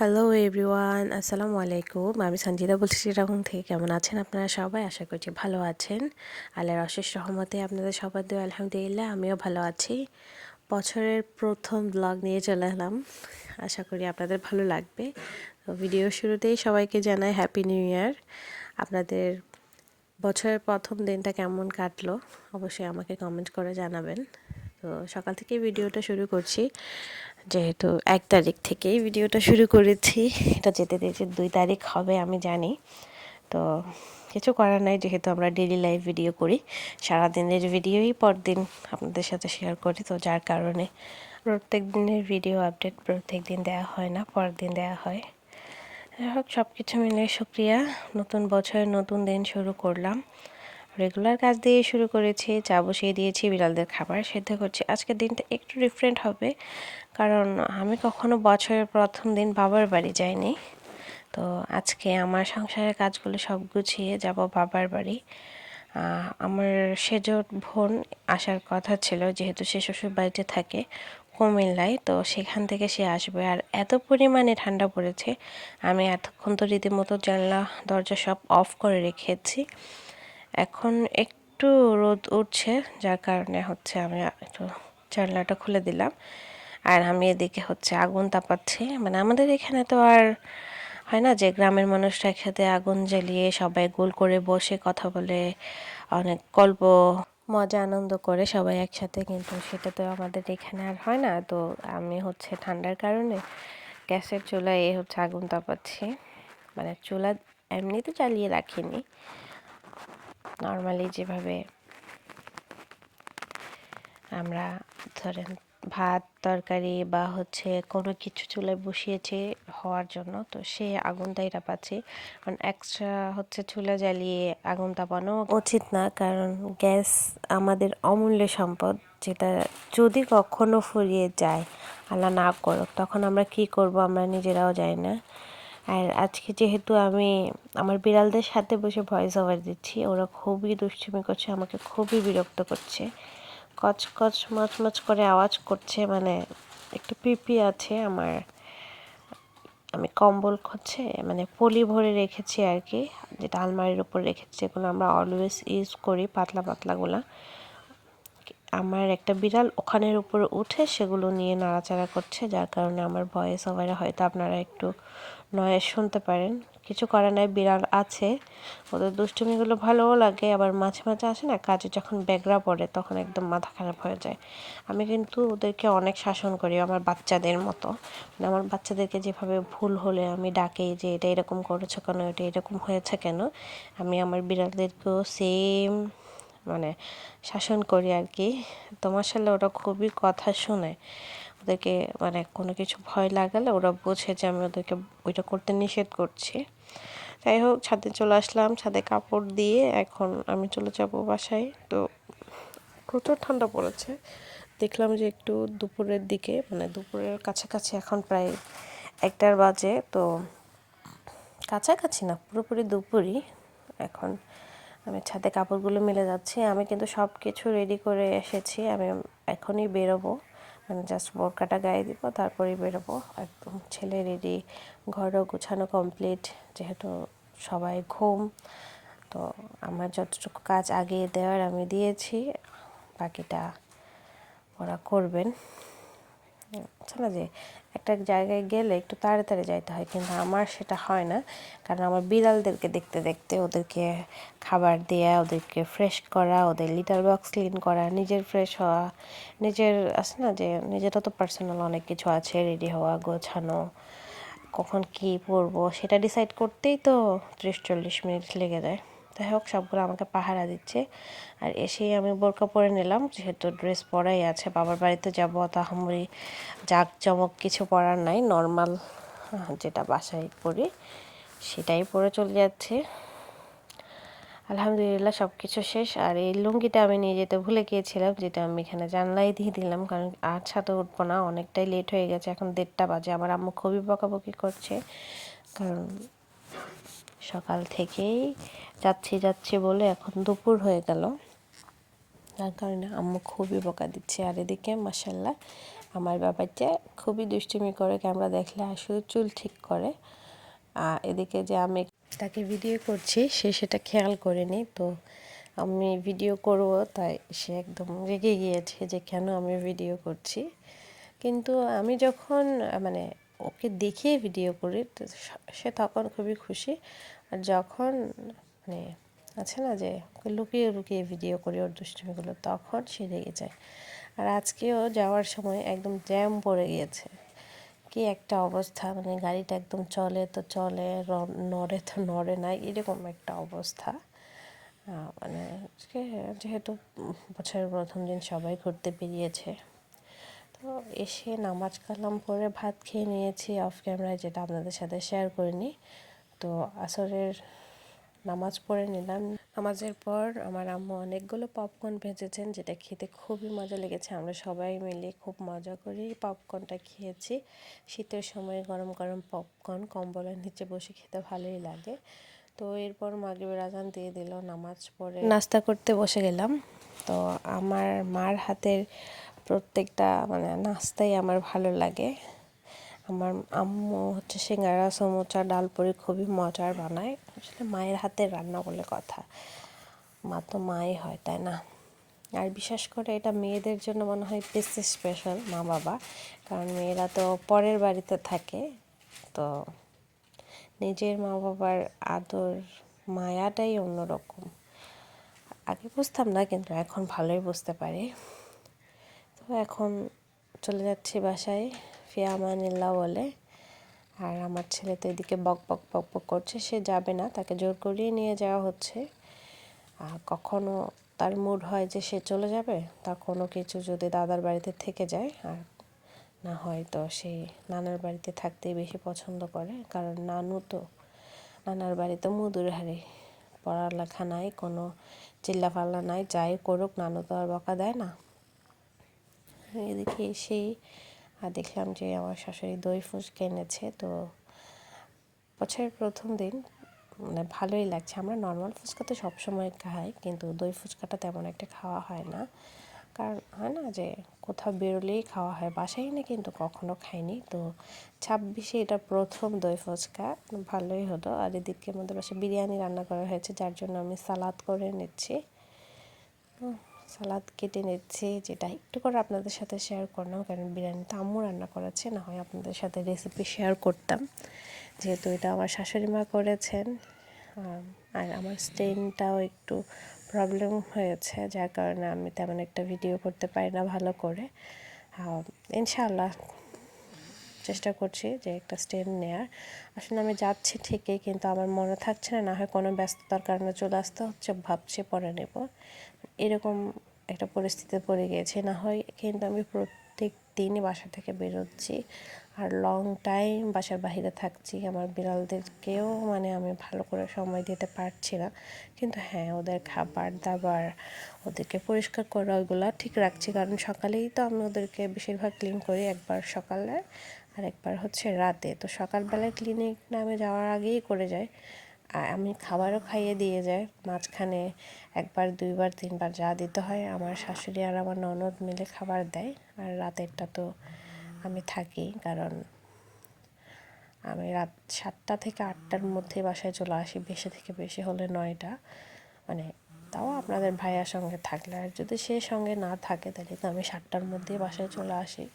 Hello everyone, আসসালামু আলাইকুম। আমি সঞ্জিদা বলছি চিটাগং থেকে। কেমন আছেন আপনারা সবাই? আশা করছি ভালো আছেন। আল্লাহর অশেষ রহমতে আপনাদের সবার দোয়া আলহামদুলিল্লাহ আমিও ভালো আছি। বছরের প্রথম ব্লগ নিয়ে চলে এলাম। আশা করি আপনাদের ভালো লাগবে। তো ভিডিও শুরুতেই সবাইকে জানাই হ্যাপি নিউ ইয়ার। আপনাদের বছরের প্রথম দিনটা কেমন কাটলো অবশ্যই আমাকে কমেন্ট করে জানাবেন। তো সকাল থেকেই ভিডিওটা শুরু করছি, যেহেতু 1 তারিখ থেকেই ভিডিওটা শুরু করেছি। এটা যেতে যেতে 2 তারিখ হবে আমি জানি। তো কিছু করার নাই, যেহেতু আমরা ডেইলি লাইফ ভিডিও করি, সারাদিনের ভিডিওই পরদিন আপনাদের সাথে শেয়ার করি। তো যার কারণে প্রত্যেক দিনের ভিডিও আপডেট প্রত্যেক দিন দেওয়া হয় না, পরদিন দেওয়া হয়। যাই হোক, সব কিছু মিলে শুক্রিয়া। নতুন বছর নতুন দিন শুরু করলাম। রেগুলার কাজ দিয়ে শুরু করেছি। চা বসিয়ে দিয়েছি, বিড়ালদের খাবার সেদ্ধ করছি। আজকের দিনটা একটু ডিফারেন্ট হবে, কারণ আমি কখনো বছরের প্রথম দিন বাবার বাড়ি যাইনি। তো আজকে আমার সংসারের কাজগুলো সব গুছিয়ে যাব বাবার বাড়ি। আমার সেজ বোন আসার কথা ছিল, যেহেতু সে শ্বশুর বাড়িতে থাকে কুমিল্লায়। তো সেখান থেকে সে আসবে। আর এত পরিমাণে ঠান্ডা পড়েছে, আমি এতক্ষণ তো রীতিমতো জানলা দরজা সব অফ করে রেখেছি। এখন একটু রোদ উঠছে, যার কারণে হচ্ছে আমি একটু জানলাটা খুলে দিলাম। আর আমি এদিকে হচ্ছে আগুন তাপাচ্ছি। মানে আমাদের এখানে তো আর হয় না যে গ্রামের মানুষরা একসাথে আগুন জ্বালিয়ে সবাই গোল করে বসে কথা বলে, অনেক গল্প মজা আনন্দ করে সবাই একসাথে, কিন্তু সেটা তো আমাদের এখানে আর হয় না। তো আমি হচ্ছে ঠান্ডার কারণে গ্যাসের চুলায় হচ্ছে আগুন তাপাচ্ছি। মানে চুলা এমনিতে জ্বালিয়ে রাখিনি, নর্মালি যেভাবে আমরা ধরেন ভাত তরকারি বা হচ্ছে কোনো কিছু চুলায় বসিয়েছি হওয়ার জন্য, তো সে আগুনটাই তাপাচ্ছি। কারণ এক্সট্রা হচ্ছে চুলা জ্বালিয়ে আগুন তাপানো উচিত না, কারণ গ্যাস আমাদের অমূল্য সম্পদ, যেটা যদি কখনো ফুরিয়ে যায়, আল্লাহ না করুক, তখন আমরা কি করব আমরা নিজেরাও জানি না। আর আজকে যেহেতু আমি আমার বিড়ালদের সাথে বসে ভয়েস ওভার দিচ্ছি, ওরা খুবই দুষ্টুমি করছে, আমাকে খুবই বিরক্ত করছে। কচকচ মচমচ করে আওয়াজ করছে। মানে একটু পিপি আছে আমার, আমি কম্বল হচ্ছে মানে পলি ভরে রেখেছি আর কি, যেটা আলমারির উপর রেখেছি, যেগুলো আমরা অলওয়েজ ইউজ করি, পাতলা পাতলাগুলা। আমার একটা বিড়াল ওখানের উপরে উঠে সেগুলো নিয়ে নাড়াচাড়া করছে, যার কারণে আমার ভয়েস ওভারে হয়তো আপনারা একটু নয়েজ শুনতে পারেন। কিছু করে নাই, বিড়াল আছে, ওদের দুষ্টুমিগুলো ভালোও লাগে। আবার মাঝে মাঝে আসে না, কাজে যখন ব্যাগরা পড়ে তখন একদম মাথা খারাপ হয়ে যায়। আমি কিন্তু ওদেরকে অনেক শাসন করি, আমার বাচ্চাদের মতো। মানে আমার বাচ্চাদেরকে যেভাবে ভুল হলে আমি ডাকি যে এটা এরকম করেছো কেন, এটা এরকম হয়েছে কেন, আমি আমার বিড়ালদেরকেও সেম মানে শাসন করি আর কি। তো মাশাআল্লাহ ওরা খুবই কথা শোনে। ওদেরকে মানে কোনো কিছু ভয় লাগালে ওরা বোঝে যে আমি ওদেরকে ওইটা করতে নিষেধ করছি। যাই হোক, ছাদে চলে আসলাম, ছাদে কাপড় দিয়ে এখন আমি চলে যাব বাসায়। তো প্রচুর ঠান্ডা পড়েছে। দেখলাম যে একটু দুপুরের দিকে, মানে দুপুরের কাছাকাছি, এখন প্রায় 1টার বাজে, তো কাছাকাছি না, পুরোপুরি দুপুরই এখন। আমি ছাদে কাপড়গুলো মেলে যাচ্ছি। আমি কিন্তু সব কিছু রেডি করে এসেছি, আমি এখনই বেরোবো। মানে জাস্ট বোরকাটা গায়ে দিব, তারপরেই বেরোবো। একদম ছেলে রেডি, ঘরও গোছানো কমপ্লিট, যেহেতু সবাই ঘুম। তো আমার যতটুকু কাজ আগে দেওয়ার আমি দিয়েছি, বাকিটা ওরা করবেন। আচ্ছা না, যে একটা জায়গায় গেলে একটু তাড়াতাড়ি যাইতে হয়, কিন্তু আমার সেটা হয় না। কারণ আমার বিড়ালদেরকে দেখতে দেখতে ওদেরকে খাবার দেওয়া, ওদেরকে ফ্রেশ করা, ওদের লিটার বক্স ক্লিন করা, নিজের ফ্রেশ হওয়া, নিজের আছে না যে নিজেরও তো পার্সোনাল অনেক কিছু আছে, রেডি হওয়া, গোছানো, কখন কী পরবো সেটা ডিসাইড করতেই তো 30-40 মিনিট লেগে যায়। যাই হোক, সবগুলো আমাকে পাহারা দিচ্ছে। আর এসেই আমি বোরকা পরে নিলাম, যেহেতু ড্রেস পরাই আছে, বাবার বাড়িতে যাব, তাহামরি জাঁকজমক কিছু পরার নাই, নর্মাল যেটা বাসায় পরি সেটাই পরে চলে যাচ্ছে। আলহামদুলিল্লাহ সব কিছু শেষ। আর এই লুঙ্গিটা আমি নিয়ে যেতে ভুলে গিয়েছিলাম, যেটা আমি এখানে জানলাই দিয়ে দিলাম, কারণ আর ছাদে উঠবো না, অনেকটাই লেট হয়ে গেছে, এখন 1:30 বাজে। আমার আম্মু খুবই বকাবকি করছে, কারণ সকাল থেকেই যাচ্ছি যাচ্ছি বলে এখন দুপুর হয়ে গেল, যার কারণে আম্মু খুবই বকা দিচ্ছে। আর এদিকে মাশাআল্লাহ আমার ব্যাপারটা খুবই দুষ্টুমি করে, ক্যামেরা দেখলে আর শুধু চুল ঠিক করে। এদিকে যে আমি তাকে ভিডিও করছি সে সেটা খেয়াল করেনি, তো আমি ভিডিও করব তাই সে একদম রেগে গিয়েছে যে কেন আমি ভিডিও করছি। কিন্তু আমি যখন মানে ওকে দেখিয়ে ভিডিও করি তো সে তখন খুবই খুশি, আর যখন মানে আছে না যে ওকে লুকিয়ে লুকিয়ে ভিডিও করি ওর দুষ্টুমিগুলো, তখন সে রেগে যায়। আর আজকেও যাওয়ার সময় একদম জ্যাম পড়ে গিয়েছে, কি একটা অবস্থা, মানে গাড়িটা একদম চলে তো চলে, নড়ে তো নড়ে না, এরকম একটা অবস্থা। মানে আজকে যেহেতু বছরের প্রথম দিন সবাই ঘুরতে বেরিয়েছে, তো এসে নামাজ কালাম পরে ভাত খেয়ে নিয়েছি অফ ক্যামেরায়, যেটা আপনাদের সাথে শেয়ার করিনি। তো আসরের নামাজ পড়ে নিলাম। নামাজের পর আমার আম্মু অনেকগুলো পপকর্ন ভেজেছেন, যেটা খেতে খুবই মজা লেগেছে। আমরা সবাই মিলে খুব মজা করেই পপকর্নটা খেয়েছি। শীতের সময় গরম গরম পপকর্ন কম্বলের নিচে বসে খেতে ভালোই লাগে। তো এরপর মাগরিবের আজান দিয়ে দিল, নামাজ পড়ে নাস্তা করতে বসে গেলাম। তো আমার মার হাতের প্রত্যেকটা মানে নাস্তাই আমার ভালো লাগে। আমার আম্মু হচ্ছে সিঙ্গারা, সমোসা, ডালপুরি খুবই মজার বানায়। আসলে মায়ের হাতের রান্না বলে কথা, মা তো মাই হয়, তাই না? আর বিশেষ করে এটা মেয়েদের জন্য মনে হয় বেশি স্পেশাল, মা বাবা, কারণ মেয়েরা তো পরের বাড়িতে থাকে, তো নিজের মা বাবার আদর মায়াটাই অন্যরকম। আগে বুঝতাম না, কিন্তু এখন ভালোই বুঝতে পারি। তো এখন চলে যাচ্ছি বাসায়, ফিয়া আমানিল্লাহ বলে। আর আমার ছেলে তো এদিকে বক বক বক বক করছে, সে যাবে না, তাকে জোর করিয়ে নিয়ে যাওয়া হচ্ছে। আর কখনো তার মুড হয় যে সে চলে যাবে, তার কোনো কিছু যদি দাদার বাড়িতে থেকে যায়, আর না হয় তো সে নানার বাড়িতে থাকতেই বেশি পছন্দ করে, কারণ নানার বাড়িতে মধুর হাড়ি, পড়ালেখা নাই, কোনো চিল্লাফাল্লা নাই, যাই করুক নানু তো আর বকা দেয় না। এদিকে এসেই দেখলাম যে আমার শাশুড়ি দই ফুচকা এনেছে। তো বছরের প্রথম দিন মানে ভালোই লাগছে। আমরা নর্মাল ফুচকা তো সবসময় খাই, কিন্তু দই ফুচকাটা তেমন একটা খাওয়া হয় না, কারণ হয় না যে কোথাও বেরোলেই খাওয়া হয়, বাসায় এনে কিন্তু কখনো খাইনি। তো 26-এ এটা প্রথম দই ফুচকা, ভালোই হলো। আর এদিকে আমাদের বাসায় বিরিয়ানি রান্না করা হয়েছে, যার জন্য আমি সালাদ করে নিচ্ছি। সালাদ কেটে নিচ্ছি, যেটা একটু করে আপনাদের সাথে শেয়ার করলাম, কারণ বিরিয়ানি তো আম্মু রান্না করেছে, না হয় আপনাদের সাথে রেসিপি শেয়ার করতাম, যেহেতু এটা আমার শাশুড়ি মা করেছেন। আর আমার স্টেনটাও একটু প্রবলেম হয়েছে, যার কারণে আমি তেমন একটা ভিডিও করতে পারি না ভালো করে। ইনশাআল্লাহ চেষ্টা করছি যে একটা স্টেন নেয়ার। আসলে আমি যাচ্ছি ঠিকই, কিন্তু আমার মনে থাকছে না, না হয় কোনো ব্যস্ততার কারণে চলে আসতে হচ্ছে, ভাবছি পরে নেব, এরকম একটা পরিস্থিতিতে পড়ে গিয়েছে। না হয় কিন্তু আমি প্রত্যেক দিনই বাসা থেকে বেরোচ্ছি, আর লং টাইম বাসার বাইরে থাকছি। আমার বিড়ালদেরকেও মানে আমি ভালো করে সময় দিতে পারছি না, কিন্তু হ্যাঁ ওদের খাবার দাবার, ওদেরকে পরিষ্কার করা, ওইগুলো ঠিক রাখছি, কারণ সকালেই তো আমি ওদেরকে বেশিরভাগ ক্লিন করি, একবার সকালে আর একবার হচ্ছে রাতে। তো সকালবেলায় ক্লিনিক নামে যাওয়ার আগেই করে যাই, আর আমি খাবারও খাইয়ে দিয়ে যাই। মাঝখানে একবার দুইবার তিনবার যা দিতে হয় আমার শাশুড়ি আর আমার ননদ মিলে খাবার দেয়। আর রাতেরটা তো আমি থাকি, কারণ আমি রাত 7টা থেকে 8টার মধ্যে বাসায় চলে আসি, বেশি থেকে বেশি হলে 9টা, মানে তাও আপনাদের ভাইয়ার সঙ্গে থাকলে। আর যদি সে সঙ্গে না থাকে তাহলে তো আমি 7টার মধ্যেই বাসায় চলে আসি।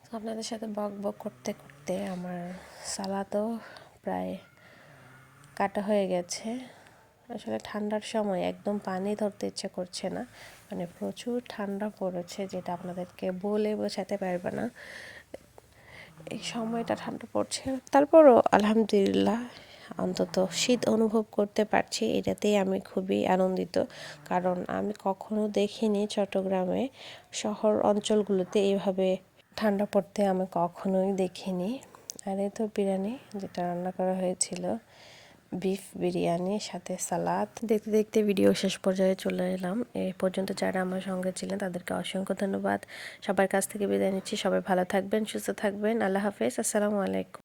তো আপনাদের সাথে বক বক করতে করতে আমার সালাদও প্রায় কাটা হয়ে গেছে। আসলে ঠান্ডার সময় একদম পানি ধরতে ইচ্ছে করছে না, মানে প্রচুর ঠান্ডা পড়েছে, যেটা আপনাদেরকে বলে বোঝাতে পারবে না। এই সময়টা ঠান্ডা পড়ছে, তারপরও আলহামদুলিল্লাহ অন্তত শীত অনুভব করতে পারছি, এটাতেই আমি খুবই আনন্দিত। কারণ আমি কখনো দেখিনি চট্টগ্রামে শহর অঞ্চলগুলোতে এইভাবে ঠান্ডা পড়তে, আমি কখনোই দেখিনি। আর এই তো বিরিয়ানি যেটা রান্না করা হয়েছিল, বিফ বিরিয়ানি সাথে সালাদ। দেখতে দেখতে ভিডিও শেষ পর্যায়ে চলে এলাম। এই পর্যন্ত যারা আমার সঙ্গে ছিলেন তাদেরকে অসংখ্য ধন্যবাদ। সবার কাছ থেকে বিদায় নিচ্ছি। সবাই ভালো থাকবেন, সুস্থ থাকবেন। আল্লাহ হাফেজ, আসসালামু আলাইকুম।